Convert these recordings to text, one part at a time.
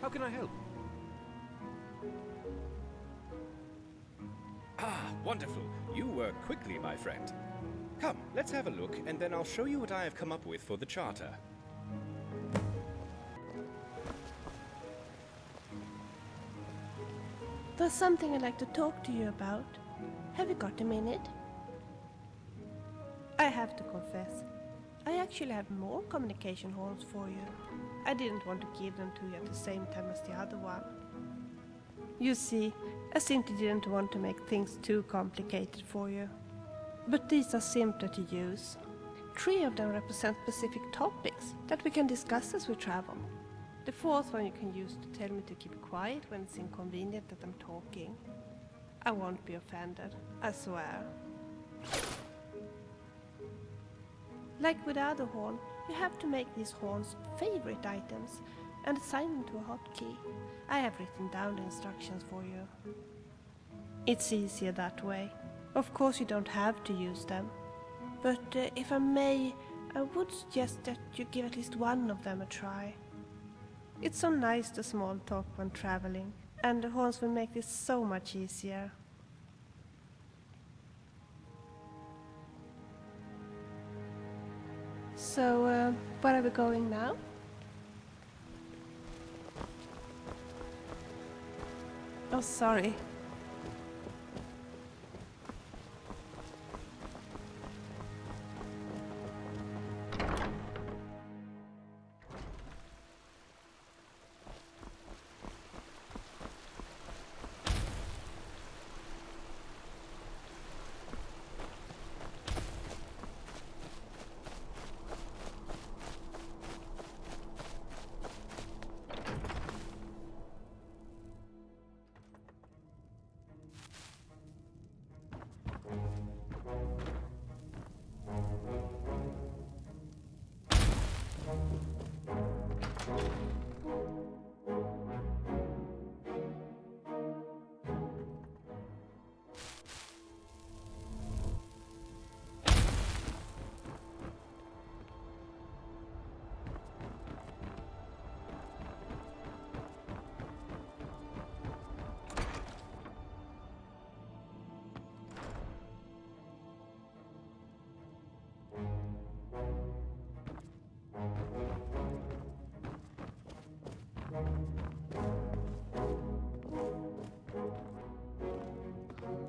How can I help? Ah, wonderful. You work quickly, my friend. Come, let's have a look, and then I'll show you what I have come up with for the charter. There's something I'd like to talk to you about. Have you got a minute? I have to confess, I actually have more communication horns for you. I didn't want to give them to you at the same time as the other one. You see, I simply didn't want to make things too complicated for you. But these are simpler to use. 3 of them represent specific topics that we can discuss as we travel. The 4th one you can use to tell me to keep quiet when it's inconvenient that I'm talking. I won't be offended, I swear. Like with the other horn, you have to make these horns favorite items and assign them to a hotkey. I have written down the instructions for you. It's easier that way. Of course you don't have to use them. But if I may, I would suggest that you give at least one of them a try. It's so nice to small talk when traveling, and the horns will make this so much easier. So, where are we going now? Oh, sorry.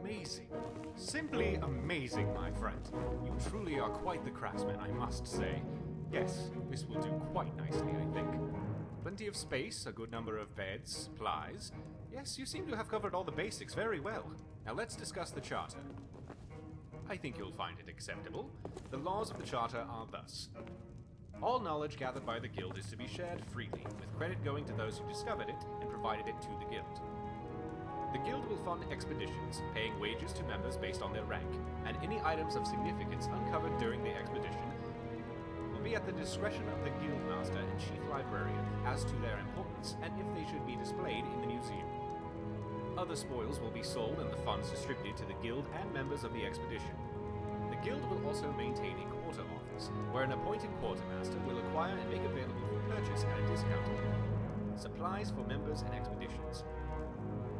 Amazing. Simply amazing, my friend. You truly are quite the craftsman, I must say. Yes, this will do quite nicely, I think. Plenty of space, a good number of beds, supplies. Yes, you seem to have covered all the basics very well. Now let's discuss the charter. I think you'll find it acceptable. The laws of the charter are thus. All knowledge gathered by the guild is to be shared freely, with credit going to those who discovered it and provided it to the guild. The guild will fund expeditions, paying wages to members based on their rank, and any items of significance uncovered during the expedition will be at the discretion of the guildmaster and chief librarian as to their importance and if they should be displayed in the museum. Other spoils will be sold and the funds distributed to the guild and members of the expedition. The guild will also maintain a quarter office, where an appointed quartermaster will acquire and make available for purchase at a discount supplies for members and expeditions.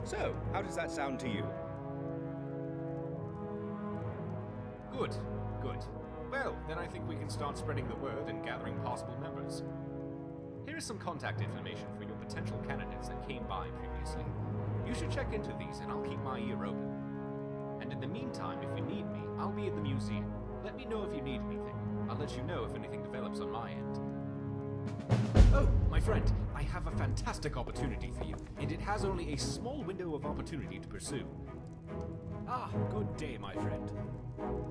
So, how does that sound to you? Good, good. Well, then I think we can start spreading the word and gathering possible members. Here is some contact information for your potential candidates that came by previously. You should check into these and I'll keep my ear open. And in the meantime, if you need me, I'll be at the museum. Let me know if you need anything. I'll let you know if anything develops on my end. Oh, my friend, I have a fantastic opportunity for you, and it has only a small window of opportunity to pursue. Ah, good day, my friend.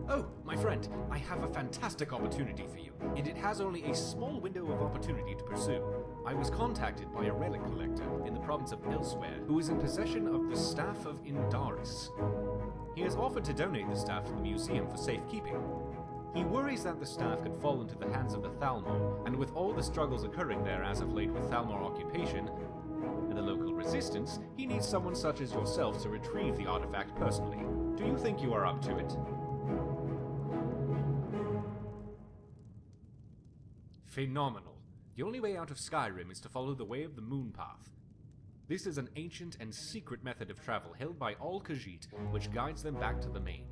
Oh, my friend, I have a fantastic opportunity for you, and it has only a small window of opportunity to pursue. I was contacted by a relic collector in the province of Elsweyr who is in possession of the staff of Indarys. He has offered to donate the staff to the museum for safekeeping. He worries that the staff could fall into the hands of the Thalmor, and with all the struggles occurring there as of late with Thalmor occupation and the local resistance, he needs someone such as yourself to retrieve the artifact personally. Do you think you are up to it? Phenomenal. The only way out of Skyrim is to follow the way of the Moonpath. This is an ancient and secret method of travel held by all khajiit, which guides them back to the main.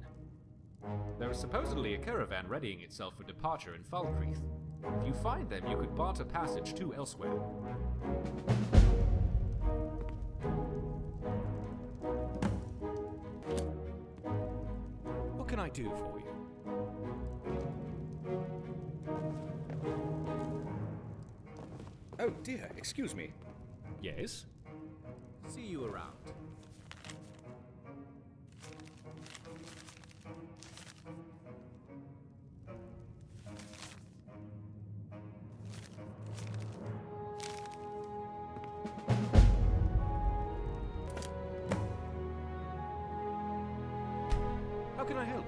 There is supposedly a caravan readying itself for departure in Falkreath. If you find them, you could barter passage to Elsweyr. What can I do for you? Oh dear, excuse me. Yes? See you around. How can I help?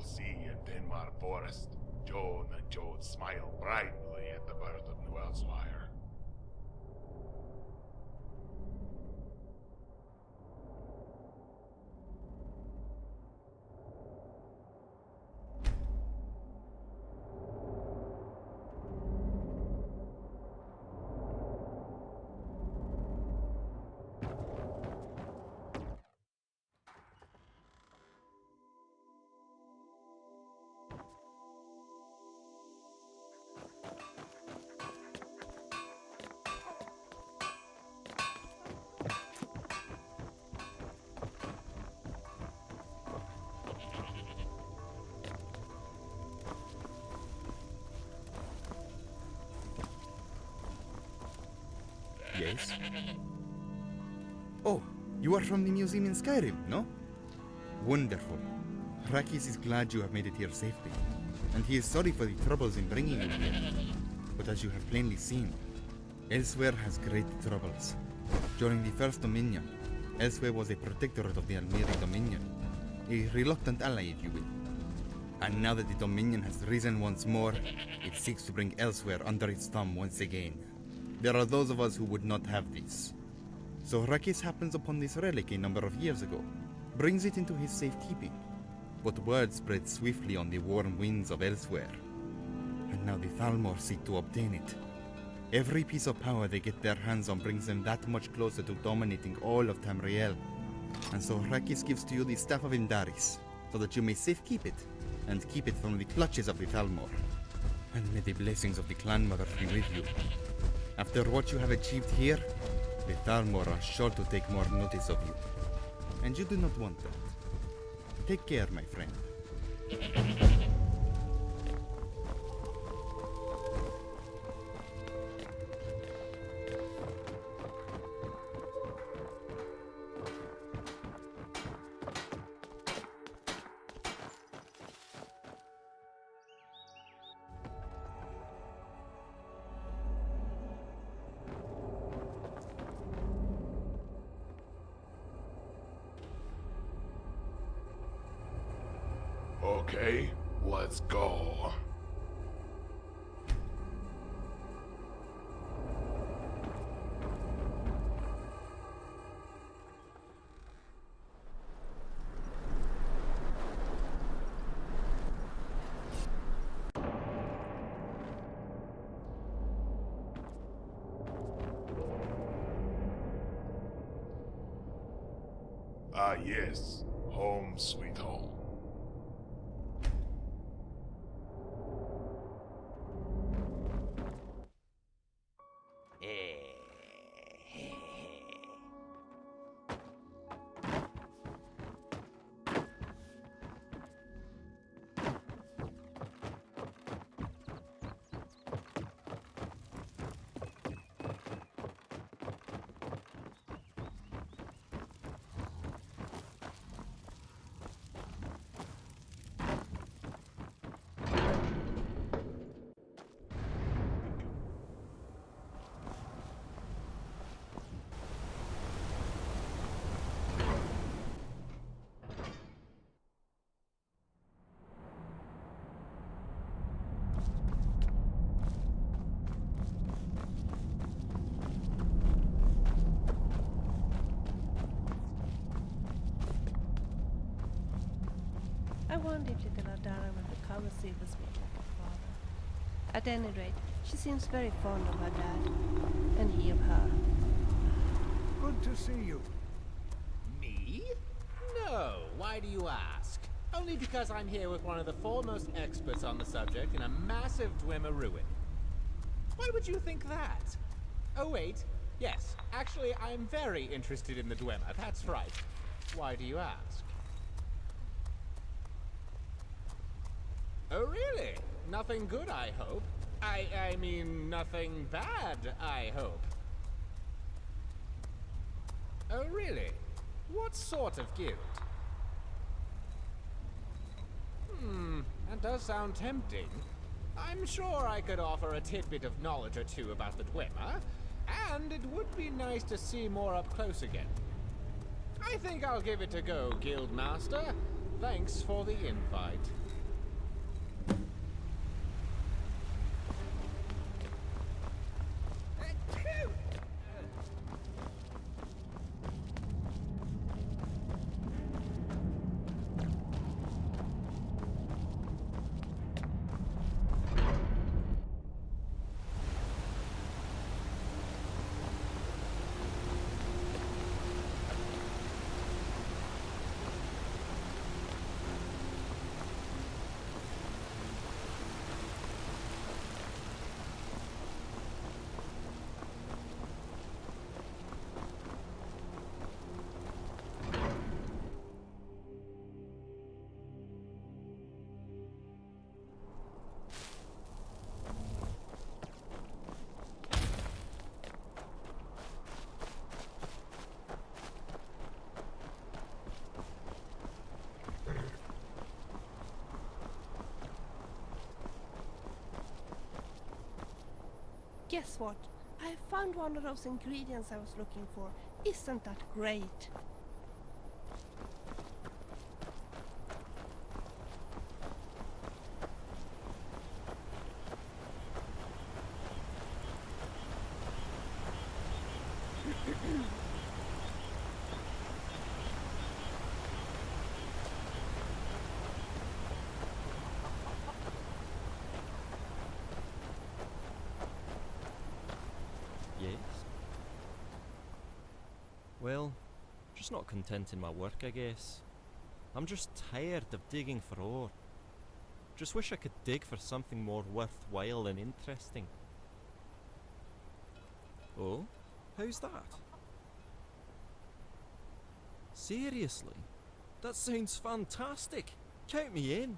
Sea and Denmark Forest, Joan and Joan smile brightly at the birth of New Elsweyr. Yes? Oh, you are from the museum in Skyrim, no? Wonderful. Rakis is glad you have made it here safely, and he is sorry for the troubles in bringing you here. But as you have plainly seen, Elsweyr has great troubles. During the First Dominion, Elsweyr was a protectorate of the Almeri Dominion, a reluctant ally, if you will. And now that the Dominion has risen once more, it seeks to bring Elsweyr under its thumb once again. There are those of us who would not have this. So Rakis happens upon this relic a number of years ago, brings it into his safekeeping. But word spread swiftly on the warm winds of Elsweyr. And now the Thalmor seek to obtain it. Every piece of power they get their hands on brings them that much closer to dominating all of Tamriel. And so Rakis gives to you the Staff of Indarys, so that you may safekeep it, and keep it from the clutches of the Thalmor. And may the blessings of the Clan Mother be with you. After what you have achieved here, the Thalmor are sure to take more notice of you. And you do not want that. Take care, my friend. Okay, let's go. Ah yes, home sweet home. I wonder if little Adara will become a silversmith like her father. At any rate, she seems very fond of her dad, and he of her. Good to see you. Me? No, why do you ask? Only because I'm here with one of the foremost experts on the subject in a massive Dwemer ruin. Why would you think that? Oh wait, yes, actually I'm very interested in the Dwemer, that's right. Why do you ask? Oh really? Nothing good, I hope. I mean, nothing bad, I hope. Oh really? What sort of guild? That does sound tempting. I'm sure I could offer a tidbit of knowledge or two about the Dwemer, and it would be nice to see more up close again. I think I'll give it a go, Guildmaster. Thanks for the invite. Guess what? I found one of those ingredients I was looking for. Isn't that great? Yes? Well, just not content in my work, I guess. I'm just tired of digging for ore. Just wish I could dig for something more worthwhile and interesting. Oh? How's that? Seriously? That sounds fantastic! Count me in!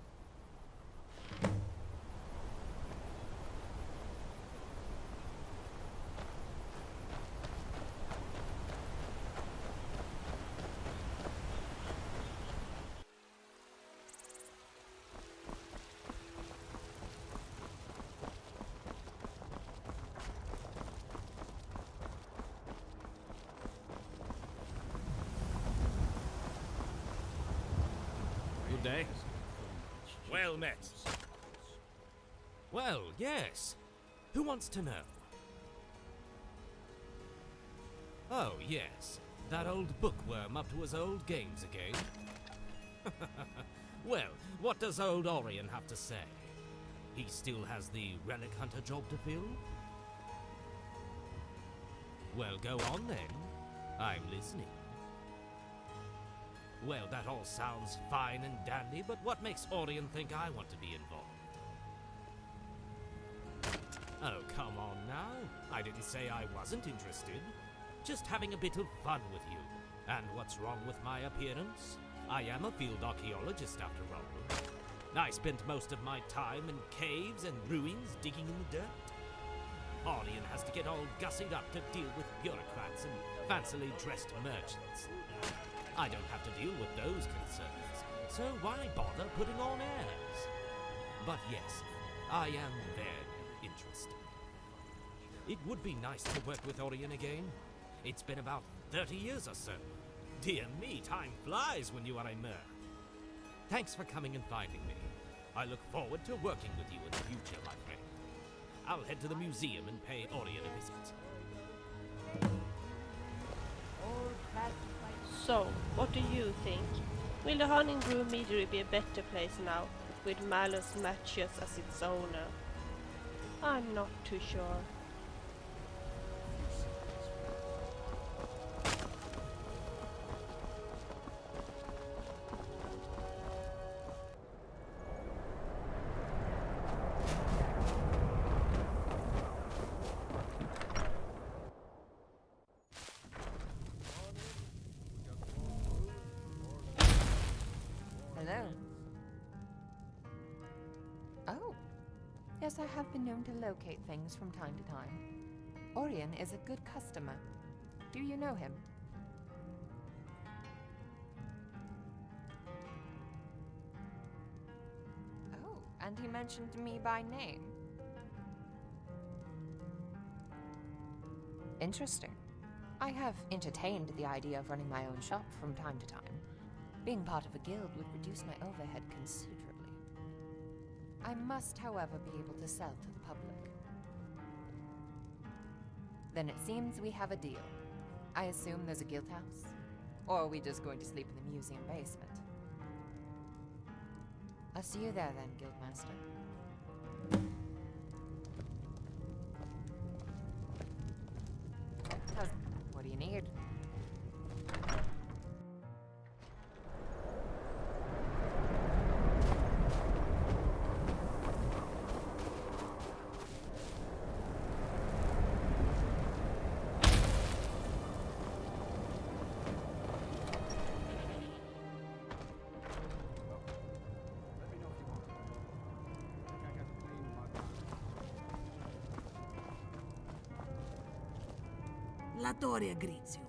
Good day. Well met. Well, yes. Who wants to know? Oh, yes. That old bookworm up to his old games again. Well, what does old Auryen have to say? He still has the relic hunter job to fill? Well, go on then. I'm listening. Well, that all sounds fine and dandy, but what makes Auryen think I want to be involved? Oh, come on now. I didn't say I wasn't interested. Just having a bit of fun with you. And what's wrong with my appearance? I am a field archaeologist after all. I spent most of my time in caves and ruins digging in the dirt. Auryen has to get all gussied up to deal with bureaucrats and fancily dressed merchants. I don't have to deal with those concerns, so why bother putting on airs? But yes, I am very interested. It would be nice to work with Auryen again. It's been about 30 years or so. Dear me, time flies when you are a mer. Thanks for coming and finding me. I look forward to working with you in the future, my friend. I'll head to the museum and pay Auryen a visit. So, what do you think? Will the hunting room meadery be a better place now, with Malus Matches as its owner? I'm not too sure. Hello. Oh. Yes, I have been known to locate things from time to time. Auryen is a good customer. Do you know him? Oh, and he mentioned me by name. Interesting. I have entertained the idea of running my own shop from time to time. Being part of a guild would reduce my overhead considerably. I must, however, be able to sell to the public. Then it seems we have a deal. I assume there's a guild house? Or are we just going to sleep in the museum basement? I'll see you there then, Guildmaster. What do you need? La Toria greets you.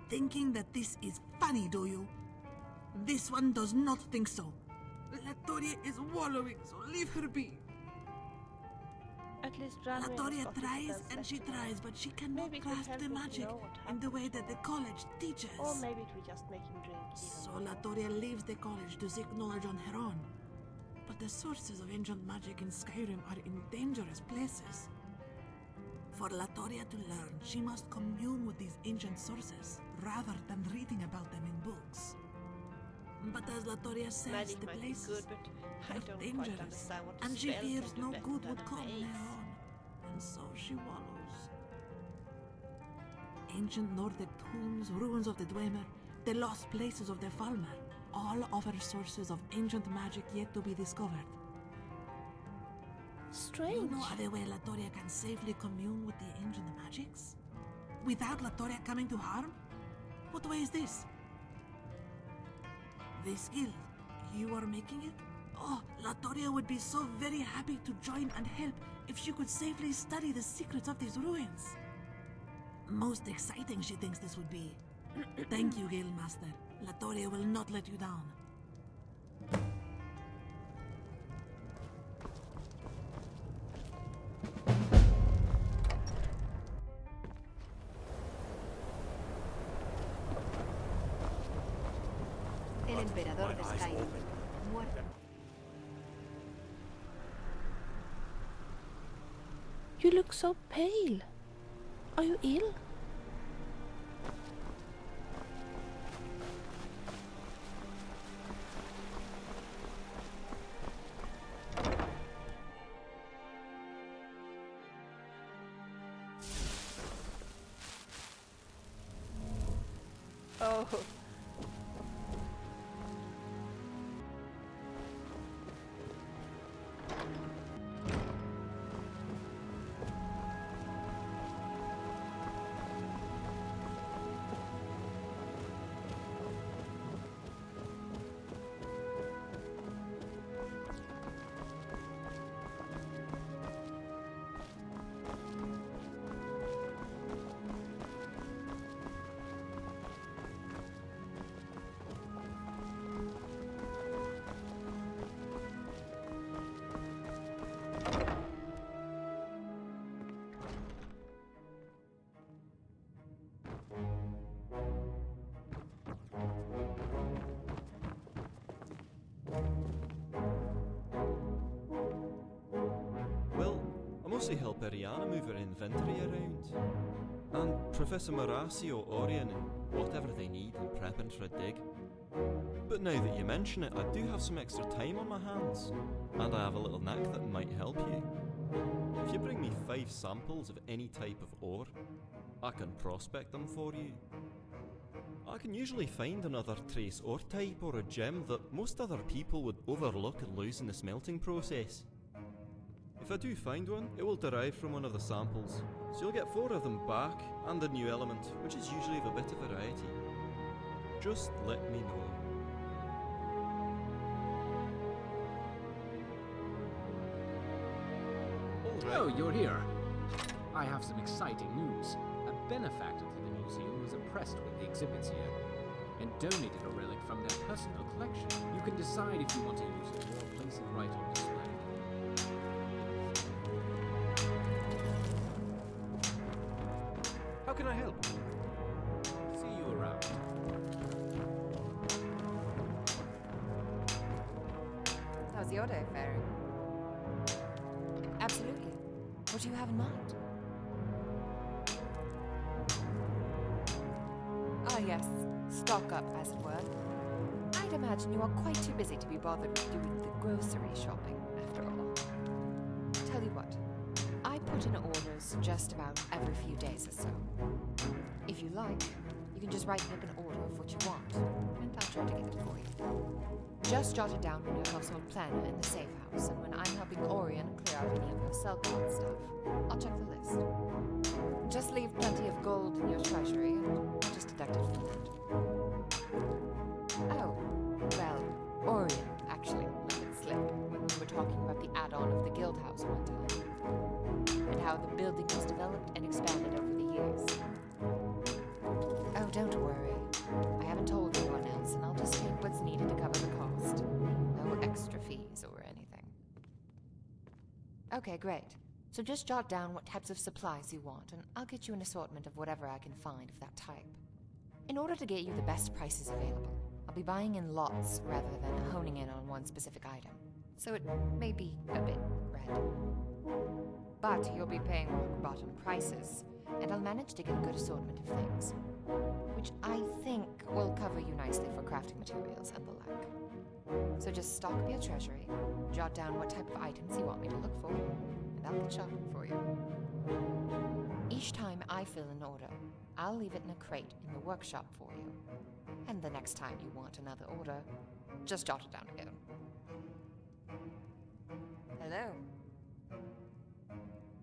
Thinking that this is funny, do you? This one does not think so. Latoria is wallowing, so leave her be. At least Ranway Latoria spotted tries us and she yesterday. tries, but she cannot Maybe it would grasp help the him to magic know what in the happened. way that the college teaches. Or maybe it would just make him drink even So more. Latoria leaves the college to seek knowledge on her own. But the sources of ancient magic in Skyrim are in dangerous places. For Latoria to learn, she must commune with these ancient sources, rather than reading about them in books. But as Latoria says, Magic the might be places good, but I are don't quite dangerous, understand what a and she spell fears can do no better good than would a come on mace. her own. And so she wallows. Ancient Nordic tombs, ruins of the Dwemer, the lost places of the Falmer, all offer sources of ancient magic yet to be discovered. Strange. You know of a way Latoria can safely commune with the ancient magics? Without Latoria coming to harm? What way is this? This guild, you are making it? Oh, Latoria would be so very happy to join and help if she could safely study the secrets of these ruins. Most exciting she thinks this would be. Thank you, Guildmaster. Latoria will not let you down. El emperador de Skyrim. Muerto. You look so pale. Are you ill? Oh. Well, I mostly help Ariana move her inventory around. And Professor Marasio, Auryen, and whatever they need in prepping for a dig. But now that you mention it, I do have some extra time on my hands. And I have a little knack that might help you. If you bring me 5 samples of any type of ore, I can prospect them for you. I can usually find another trace ore type or a gem that most other people would overlook and lose in the smelting process. If I do find one, it will derive from one of the samples, so you'll get 4 of them back and the new element, which is usually of a bit of variety. Just let me know. Oh, you're here. I have some exciting news. A benefactor to the museum was impressed with the exhibits here and donated a relic from their personal collection. You can decide if you want to use it or place it right on display. How can I help? See you around. How's your day faring? Absolutely. What do you have in mind? Ah, yes. Stock up, as it were. I'd imagine you are quite too busy to be bothered with doing the grocery shopping, after all. Tell you what, I put in orders just about every few days or so. If you like, you can just write me up an order of what you want, and I'll try to get it for you. Just jot it down on your household planner in the safe house, and when I'm helping Auryen clear out any of your cell card stuff, I'll check the list. Just leave plenty of gold in your treasury, and I'll just deduct it from that. Oh, well, Auryen actually let it slip when we were talking about the add-on of the guild house one time, and how the building has developed and expanded over the years. Oh, don't worry. I haven't told anyone else, and I'll just take what's needed to cover the cost. No extra Okay, great. So just jot down what types of supplies you want, and I'll get you an assortment of whatever I can find of that type. In order to get you the best prices available, I'll be buying in lots rather than honing in on one specific item. So it may be a bit red. But you'll be paying rock-bottom prices, and I'll manage to get a good assortment of things, which I think will cover you nicely for crafting materials and the like. So just stock up your treasury, jot down what type of items you want me to look for, and I'll get shopping for you. Each time I fill an order, I'll leave it in a crate in the workshop for you. And the next time you want another order, just jot it down again. Hello.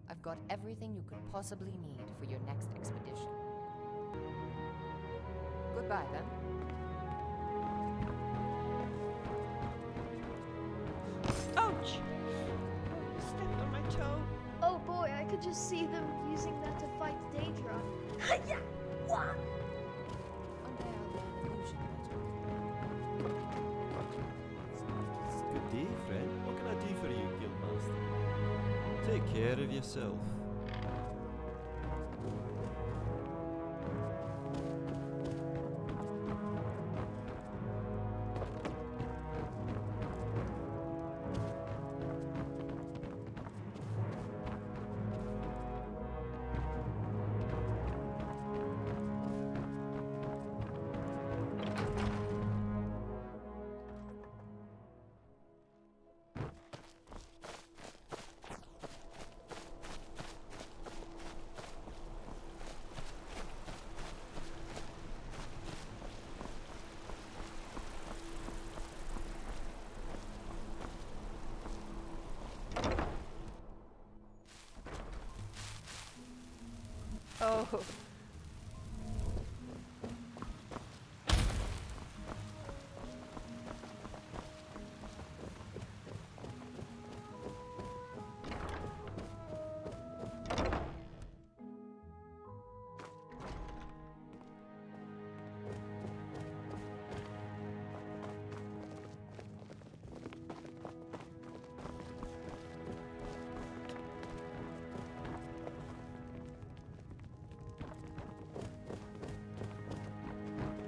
I've got everything you could possibly need for your next expedition. Goodbye, then. Ouch! Stepped on my toe. Oh boy, I could just see them using that to fight Daedra. Yeah! What? Good day, friend. What can I do for you, Guildmaster? Take care of yourself. Oh.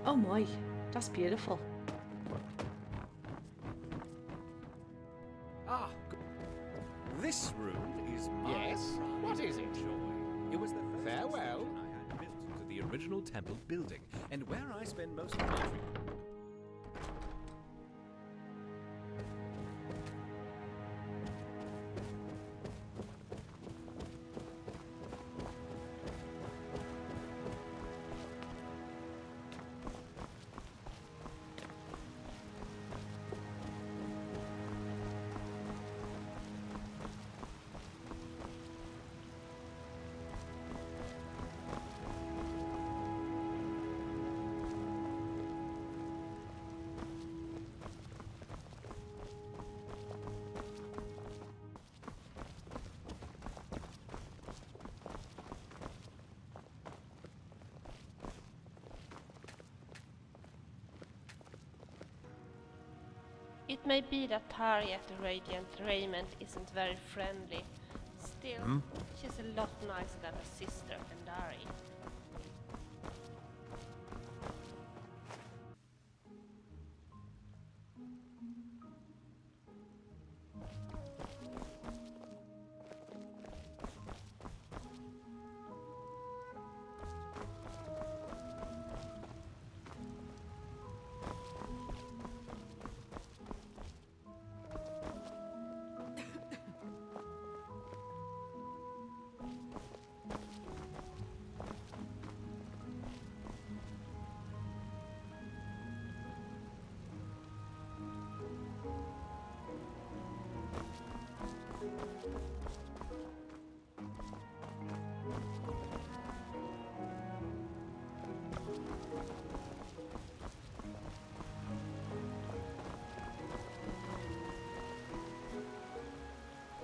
Oh my, that's beautiful. Ah, this room is my Yes? What is it? joy. It was the first Farewell. extension I had built to the original temple building, and where I spend most of my free. It may be that Tari at the Radiant Raiment isn't very friendly. Still, she's a lot nicer than her sister, Andari.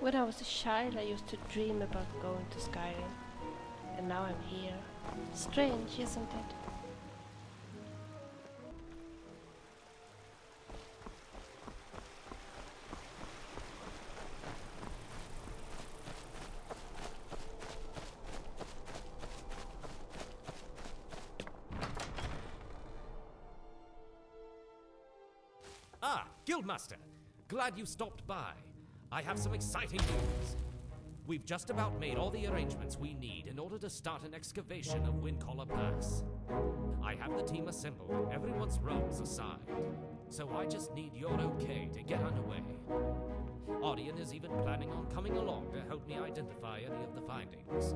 When I was a child, I used to dream about going to Skyrim. And now I'm here. Strange, isn't it? Guildmaster, glad you stopped by. I have some exciting news. We've just about made all the arrangements we need in order to start an excavation of Windcaller Pass. I have the team assembled and everyone's robes assigned. So I just need your okay to get underway. Auryen is even planning on coming along to help me identify any of the findings.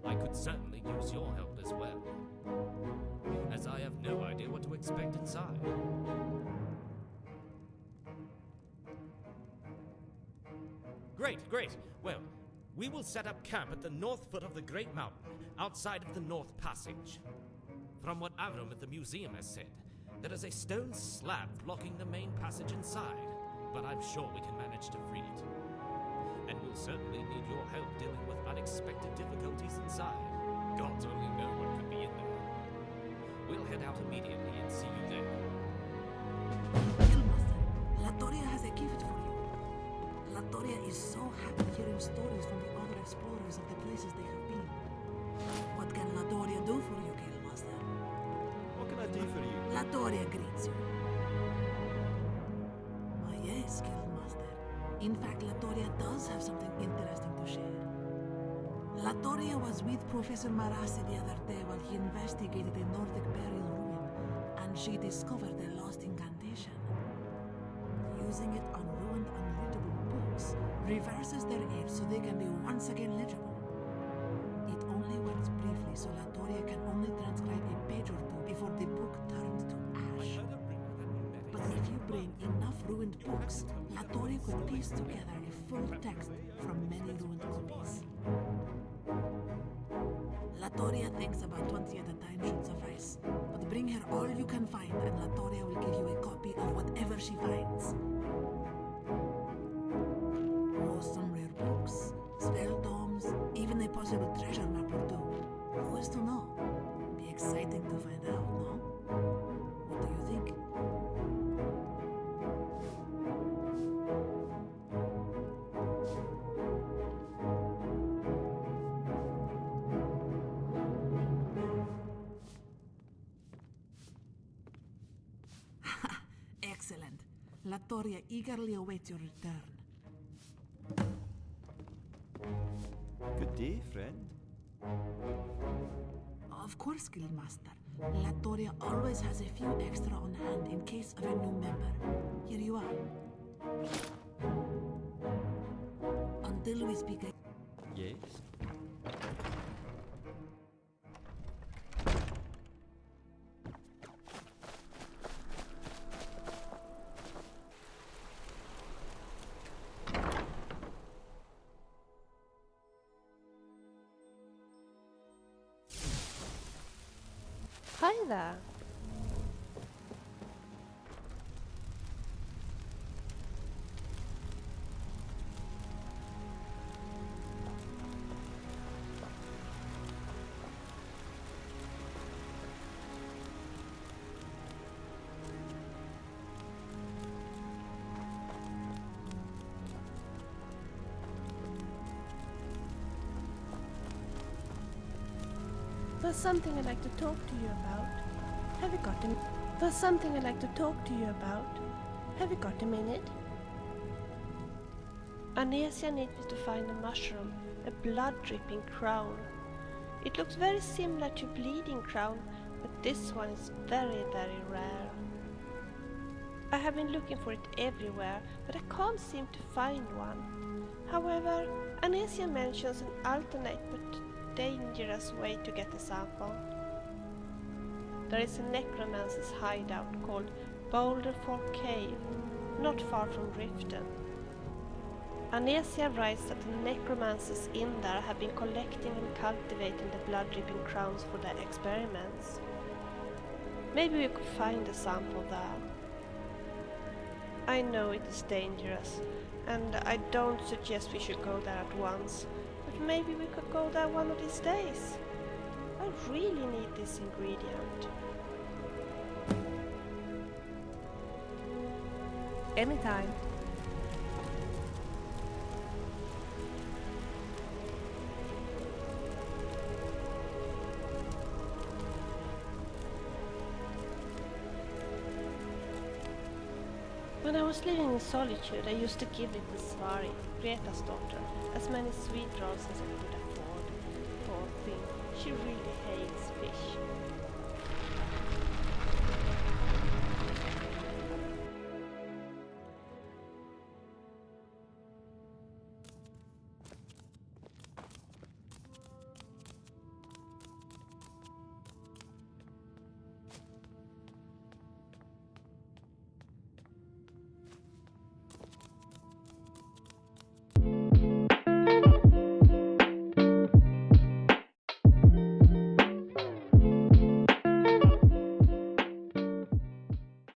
I could certainly use your help as well, as I have no idea what to expect inside. Great. Well, we will set up camp at the north foot of the Great Mountain, outside of the North Passage. From what Avram at the museum has said, there is a stone slab blocking the main passage inside, but I'm sure we can manage to free it. And we'll certainly need your help dealing with unexpected difficulties inside. Gods only know what could be in there. We'll head out immediately and see you there. Guildmaster, Latoria has a gift for you. Latoria is so happy hearing stories from the other explorers of the places they have been. What can Latoria do for you, Guildmaster? What can I do for you? Latoria greets you. Oh yes, Guildmaster. In fact, Latoria does have something interesting to share. Latoria was with Professor Marasi the other day while he investigated a Nordic burial ruin, and she discovered a lost incantation. Using it on ruined, unreadable books reverses their age so they can be once again legible. It only works briefly, so Latoria can only transcribe a page or two before the book turns to ash. But if you bring enough ruined books, Latoria could piece together a full text from many ruined copies. Latoria thinks about 20 at a time should suffice, but bring her all you can find and Latoria will give you a copy of whatever she finds. Oh, some rare books, spell tomes, even a possible treasure map or two. Who is to know? Be exciting to find out, no? What do you think? Excellent. Latoria eagerly awaits your return. Good day, friend. Of course, Guildmaster. Latoria always has a few extra on hand in case of a new member. Here you are. Until we speak again. Yes? Hi there. There's something I'd like to talk to you about. Have you got a minute? There's something I'd like to talk to you about. Have you got a minute? Anesia needs to find a mushroom, a blood-dripping crown. It looks very similar to bleeding crown, but this one is very, very rare. I have been looking for it everywhere, but I can't seem to find one. However, Anesia mentions an alternate but dangerous way to get a sample. There is a necromancer's hideout called Boulder Fork Cave, not far from Riften. Anesia writes that the necromancers in there have been collecting and cultivating the blood-dripping crowns for their experiments. Maybe we could find a sample there. I know it is dangerous, and I don't suggest we should go there at once, but maybe we could go there one of these days. I really need this ingredient. Anytime. When I was living in solitude, I used to give little Svari, Greta's daughter, as many sweet rolls as I could afford. Poor thing, she really hates fish.